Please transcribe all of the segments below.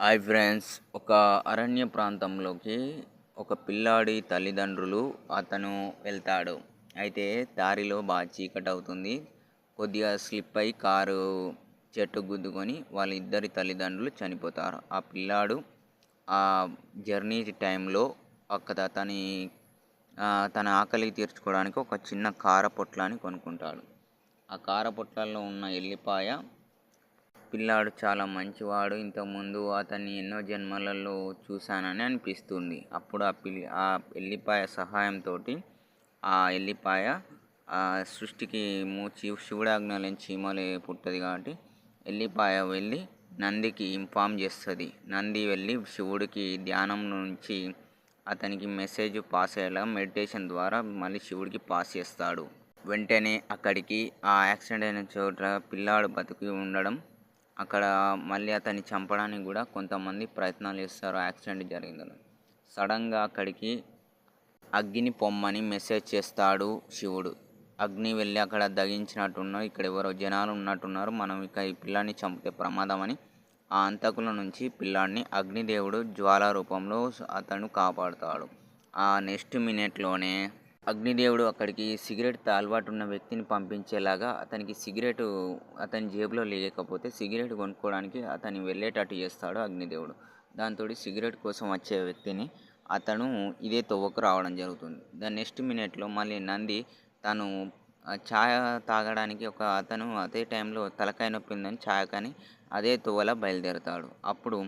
Hi friends, ఒక అరణ్య ప్రాంతంలోకి ఒక పిల్లాడి తల్లిదండ్రులు అతను వెళ్తాడు. అయితే దారిలో బాగా చీకటి అవుతుంది. కొద్దిగా స్లిప్ అయి కారు చెట్టు గుద్దుకొని వాళ్ళిద్దరి తల్లిదండ్రులు చనిపోతారు. ఆ పిల్లాడు ఆ జర్నీ టైంలో తన ఆకలి తీర్చుకోవడానికి ఒక చిన్న కార పొట్లాన్ని కొనుక్కుంటాడు. ఆ కార పొట్లాల్లో ఉన్న ఎల్లిపాయ పిల్లాడు చాలా మంచివాడు, ఇంతకుముందు అతన్ని ఎన్నో జన్మలలో చూశానని అనిపిస్తుంది. అప్పుడు ఆ ఎల్లిపాయ సహాయంతో ఆ ఎల్లిపాయ సృష్టికి శివుడాజ్ఞ లేని చీమలే పుట్టది కాబట్టి ఎల్లిపాయ వెళ్ళి నందికి ఇన్ఫామ్ చేస్తుంది. నంది వెళ్ళి శివుడికి ధ్యానం నుంచి అతనికి మెసేజ్ పాస్ అయ్యేలా మెడిటేషన్ ద్వారా మళ్ళీ శివుడికి పాస్ చేస్తాడు. వెంటనే అక్కడికి ఆ యాక్సిడెంట్ అయిన చోట పిల్లాడు బతికి ఉండడం, అక్కడ మళ్ళీ అతన్ని చంపడానికి కూడా కొంతమంది ప్రయత్నాలు చేస్తారు. యాక్సిడెంట్ జరిగిందని సడన్గా అక్కడికి అగ్ని పొమ్మని మెసేజ్ చేస్తాడు శివుడు. అగ్ని వెళ్ళి అక్కడ దగించినట్టున్నారు, ఇక్కడ ఎవరో జనాలు ఉన్నట్టున్నారు, మనం ఇక ఈ పిల్లాన్ని చంపితే ప్రమాదం అని ఆ అంతకుల నుంచి పిల్లాడిని అగ్నిదేవుడు జ్వాల రూపంలో అతను కాపాడుతాడు. ఆ నెక్స్ట్ మినిట్లోనే అగ్నిదేవుడు అక్కడికి సిగరెట్ అలవాటు ఉన్న వ్యక్తిని పంపించేలాగా అతనికి సిగరెట్ అతని జేబులో లేకపోతే సిగరెట్ కొనుక్కోవడానికి అతన్ని వెళ్ళేటట్టు చేస్తాడు అగ్నిదేవుడు. దాంతో సిగరెట్ కోసం వచ్చే వ్యక్తిని అతను ఇదే తవ్వకు రావడం జరుగుతుంది. దాని నెక్స్ట్ మినిట్లో మళ్ళీ నంది తను ఛాయ తాగడానికి అతను అదే టైంలో తలకాయ నొప్పి ఉందని ఛాయ కానీ అదే తోవల బయలుదేరుతాడు. అప్పుడు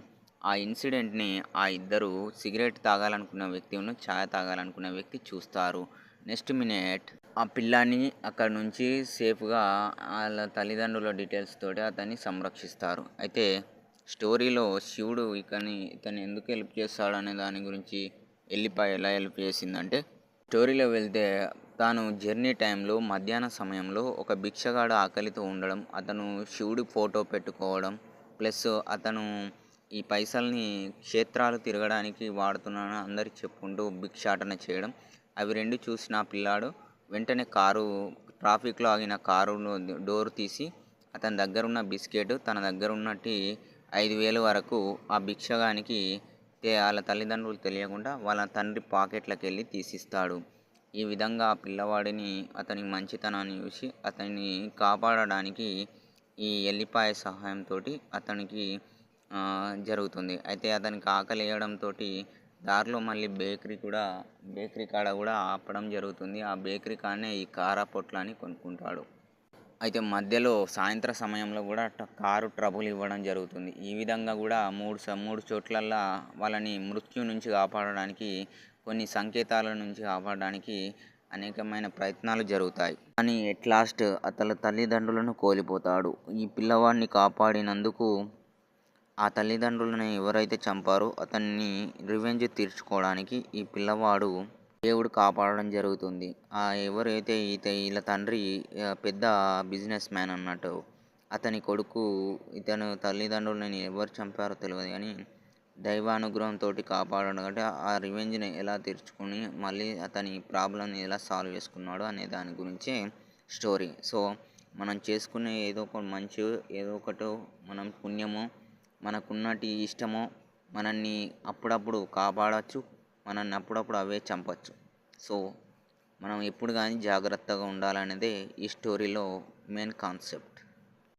ఆ ఇన్సిడెంట్ని ఆ ఇద్దరు సిగరెట్ తాగాలనుకున్న వ్యక్తి ఛాయ తాగాలనుకున్న వ్యక్తి చూస్తారు. నెక్స్ట్ మినిట్ ఆ పిల్లాన్ని అక్కడ నుంచి సేఫ్గా వాళ్ళ తల్లిదండ్రుల డీటెయిల్స్ తోటి అతన్ని సంరక్షిస్తారు. అయితే స్టోరీలో శివుడు ఇతన్ని ఎందుకు హెల్ప్ చేస్తాడనే దాని గురించి ఎల్లిపాయ ఎలా హెల్ప్ చేసిందంటే, స్టోరీలో వెళ్తే తాను జర్నీ టైంలో మధ్యాహ్న సమయంలో ఒక భిక్షగాడు ఆకలితో ఉండడం, అతను శివుడి ఫోటో పెట్టుకోవడం, ప్లస్ అతను ఈ పైసల్ని క్షేత్రాలు తిరగడానికి వాడుతున్నానని అందరికి చెప్పుకుంటూ భిక్షాటన చేయడం, అవి రెండు చూసిన పిల్లాడు వెంటనే ట్రాఫిక్లో ఆగిన కారులో డోర్ తీసి అతని దగ్గర ఉన్న బిస్కెట్ తన దగ్గర ఉన్నట్టు 5,000 వరకు ఆ భిక్షగానికి వాళ్ళ తల్లిదండ్రులు తెలియకుండా వాళ్ళ తండ్రి పాకెట్లకు వెళ్ళి తీసిస్తాడు. ఈ విధంగా ఆ పిల్లవాడిని అతని మంచితనాన్ని చూసి అతన్ని కాపాడడానికి ఈ ఎల్లిపాయ సహాయంతో అతనికి జరుగుతుంది. అయితే అతనికి ఆకలి వేయడంతో దారిలో మళ్ళీ బేకరీ కాడ కూడా ఆపడం జరుగుతుంది. ఆ బేకరీ కాడనే ఈ కార పొట్లాన్ని కొనుక్కుంటాడు. అయితే మధ్యలో సాయంత్రం సమయంలో కూడా కారు ట్రబుల్ ఇవ్వడం జరుగుతుంది. ఈ విధంగా కూడా మూడు చోట్లల్లో వాళ్ళని మృత్యు నుంచి కాపాడడానికి, కొన్ని సంకేతాల నుంచి కాపాడడానికి అనేకమైన ప్రయత్నాలు జరుగుతాయి. కానీ ఎట్ లాస్ట్ అతని తల్లిదండ్రులను కోల్పోతాడు. ఈ పిల్లవాడిని కాపాడినందుకు ఆ తల్లిదండ్రులను ఎవరైతే చంపారో అతన్ని రివెంజ్ తీర్చుకోవడానికి ఈ పిల్లవాడు దేవుడు కాపాడడం జరుగుతుంది. ఎవరైతే వీళ్ళ తండ్రి పెద్ద బిజినెస్ మ్యాన్ అన్నట్టు, అతని కొడుకు ఇతను తల్లిదండ్రులని ఎవరు చంపారో తెలియదు కానీ దైవానుగ్రహంతో కాపాడడం అంటే ఆ రివెంజ్ని ఎలా తీర్చుకొని మళ్ళీ అతని ప్రాబ్లమ్ని ఎలా సాల్వ్ చేసుకున్నాడు అనే దాని గురించే స్టోరీ. సో మనం చేసుకునే ఏదో ఒక మంచి, ఏదో ఒకటో మనం పుణ్యమో, మనకున్నటి ఇష్టమో మనల్ని అప్పుడప్పుడు కాపాడవచ్చు, మనల్ని అప్పుడప్పుడు అవే చంపచ్చు. సో మనం ఎప్పుడు కానీ జాగ్రత్తగా ఉండాలనేదే ఈ స్టోరీలో main concept.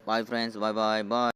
Boy friends, boy boy bye.